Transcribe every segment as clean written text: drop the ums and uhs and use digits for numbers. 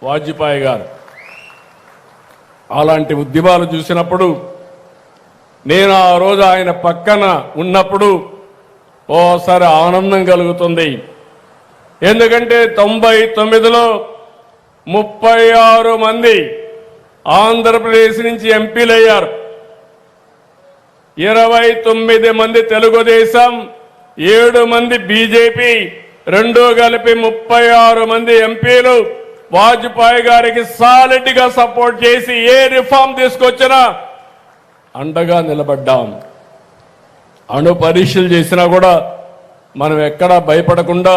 వాజ్పేయి గారు. అలాంటి ఉద్యమాలు చూసినప్పుడు నేను ఆ రోజు ఆయన పక్కన ఉన్నప్పుడు ఓసారి ఆనందం కలుగుతుంది. ఎందుకంటే 99లో 36 మంది ఆంధ్రప్రదేశ్ నుంచి ఎంపీలయ్యారు. 29 మంది తెలుగుదేశం, 7 మంది బీజేపీ, 2 కలిపి 36 మంది ఎంపీలు వాజ్పేయి గారికి సాలిడ్ గా సపోర్ట్ చేసి ఏ రిఫార్మ్ తీసుకొచ్చినా అండగా నిలబడ్డాం. అణు పరీక్షలు చేసినా కూడా మనం ఎక్కడా భయపడకుండా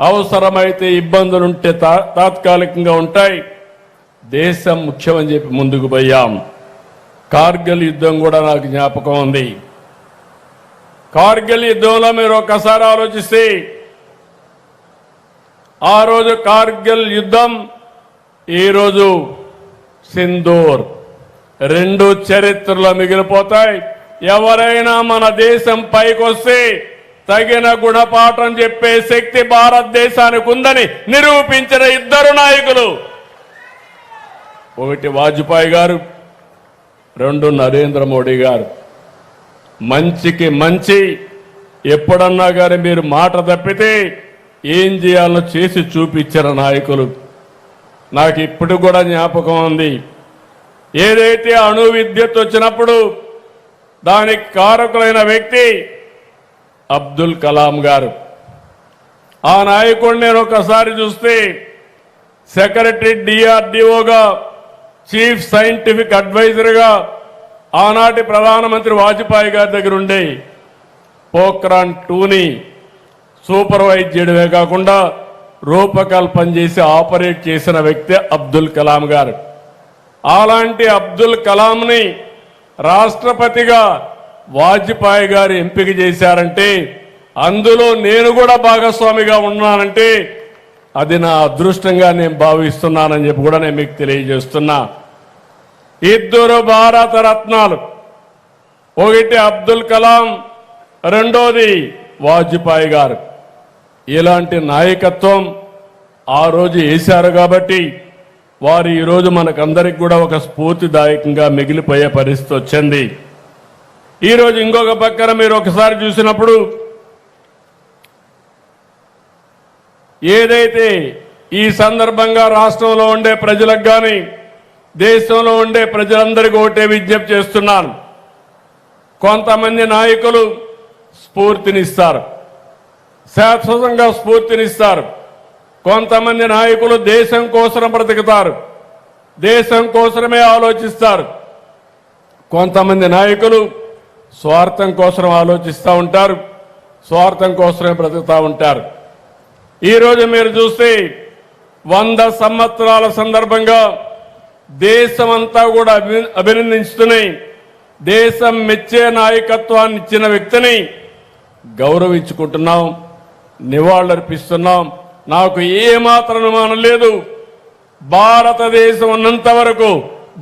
అవసరమైతే ఇబ్బందులుంటే తాత్కాలికంగా ఉంటాయి, దేశం ముఖ్యమని చెప్పి ముందుకు పోయాం. కార్గిల్ యుద్ధం కూడా నాకు జ్ఞాపకం ఉంది. కార్గిల్ యుద్ధంలో మీరు ఒక్కసారి ఆలోచిస్తే ఆ రోజు కార్గిల్ యుద్ధం, ఈరోజు సింధూర్, 2 చరిత్రలో మిగిలిపోతాయి. ఎవరైనా మన దేశం పైకొస్తే తగిన గుణపాఠం చెప్పే శక్తి భారతదేశానికి ఉందని నిరూపించిన 2 నాయకులు, ఒకటి వాజ్పేయి గారు, 2 నరేంద్ర మోడీ గారు. మంచికి మంచి ఎప్పుడన్నా కానీ మీరు మాట తప్పితే ఏం చేయాలో చేసి చూపించిన నాయకులు. నాకు ఇప్పుడు కూడా జ్ఞాపకం ఉంది. ఏదైతే అణు విద్యుత్ వచ్చినప్పుడు దానికి కారకులైన వ్యక్తి అబ్దుల్ కలాం గారు. ఆ నాయకుడిని నేను ఒకసారి చూస్తే సెక్రటరీ డిఆర్డిఓగా, చీఫ్ సైంటిఫిక్ అడ్వైజర్గా ఆనాటి ప్రధానమంత్రి వాజ్పేయి గారి దగ్గర ఉండే పోఖ్రాన్ 2ని సూపర్వైజ్ చేయడమే కాకుండా రూపకల్పన చేసి ఆపరేట్ చేసిన వ్యక్తి అబ్దుల్ కలాం గారు. అలాంటి అబ్దుల్ కలాంని రాష్ట్రపతిగా వాజ్పేయి గారు ఎంపిక చేశారంటే, అందులో నేను కూడా భాగస్వామిగా ఉన్నానంటే అది నా అదృష్టంగా నేను భావిస్తున్నానని చెప్పి కూడా నేను మీకు తెలియజేస్తున్నా. 2 భారత రత్నాలు, ఒకటి అబ్దుల్ కలాం, రెండోది వాజ్పేయి గారు. ఇలాంటి నాయకత్వం ఆ రోజు వేశారు కాబట్టి వారు ఈరోజు మనకందరికి కూడా ఒక స్ఫూర్తిదాయకంగా మిగిలిపోయే పరిస్థితి వచ్చింది. ఈరోజు ఇంకొక పక్కన మీరు ఒకసారి చూసినప్పుడు ఏదైతే ఈ సందర్భంగా రాష్ట్రంలో ఉండే ప్రజలకు కానీ దేశంలో ఉండే ప్రజలందరికీ ఒకటే విజ్ఞప్తి చేస్తున్నాను. కొంతమంది నాయకులు స్ఫూర్తినిస్తారు, శాశ్వతంగా స్ఫూర్తినిస్తారు. కొంతమంది నాయకులు దేశం కోసం బ్రతుకుతారు, దేశం కోసమే ఆలోచిస్తారు. కొంతమంది నాయకులు స్వార్థం కోసం ఆలోచిస్తూ ఉంటారు, స్వార్థం కోసమే బ్రతుకుతూ ఉంటారు. ఈరోజు మీరు చూస్తే 100 సంవత్సరాల సందర్భంగా దేశమంతా కూడా అభినందిస్తున్నాయి. దేశం మెచ్చే నాయకత్వాన్ని ఇచ్చిన వ్యక్తిని గౌరవించుకుంటున్నాం, నివాళులర్పిస్తున్నాం. నాకు ఏమాత్రం అనుమానం లేదు, భారతదేశం ఉన్నంత వరకు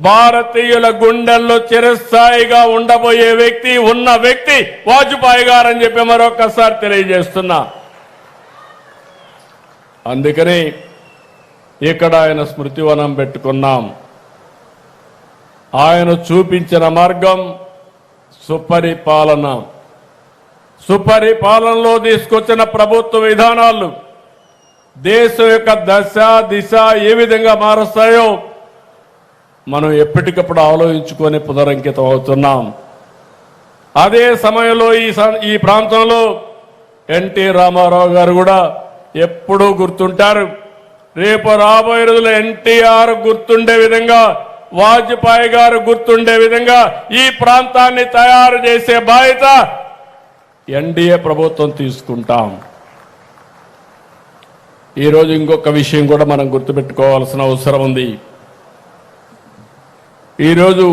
భారతీయుల గుండెల్లో చిరస్థాయిగా ఉండబోయే వ్యక్తి, ఉన్న వ్యక్తి వాజ్పేయి గారు అని చెప్పి మరొకసారి తెలియజేస్తున్నా. అందుకని ఇక్కడ ఆయన స్మృతివనం పెట్టుకున్నాం. ఆయన చూపించిన మార్గం సుపరిపాలన. సుపరిపాలనలో తీసుకొచ్చిన ప్రభుత్వ విధానాలు దేశం యొక్క దశ దిశ ఏ విధంగా మారుస్తాయో మనం ఎప్పటికప్పుడు ఆలోచించుకొని పునరంకితం అవుతున్నాం. అదే సమయంలో ఈ ప్రాంతంలో ఎన్టీ రామారావు గారు కూడా ఎప్పుడూ గుర్తుంటారు. రేపు రాబోయే రోజుల్లో ఎన్టీఆర్ గుర్తుండే విధంగా, వాజ్పేయి గారు గుర్తుండే విధంగా ఈ ప్రాంతాన్ని తయారు చేసే బాధ్యత ఎన్డీఏ ప్రభుత్వం తీసుకుంటాం. ఈరోజు ఇంకొక విషయం కూడా మనం గుర్తుపెట్టుకోవాల్సిన అవసరం ఉంది. ఈరోజు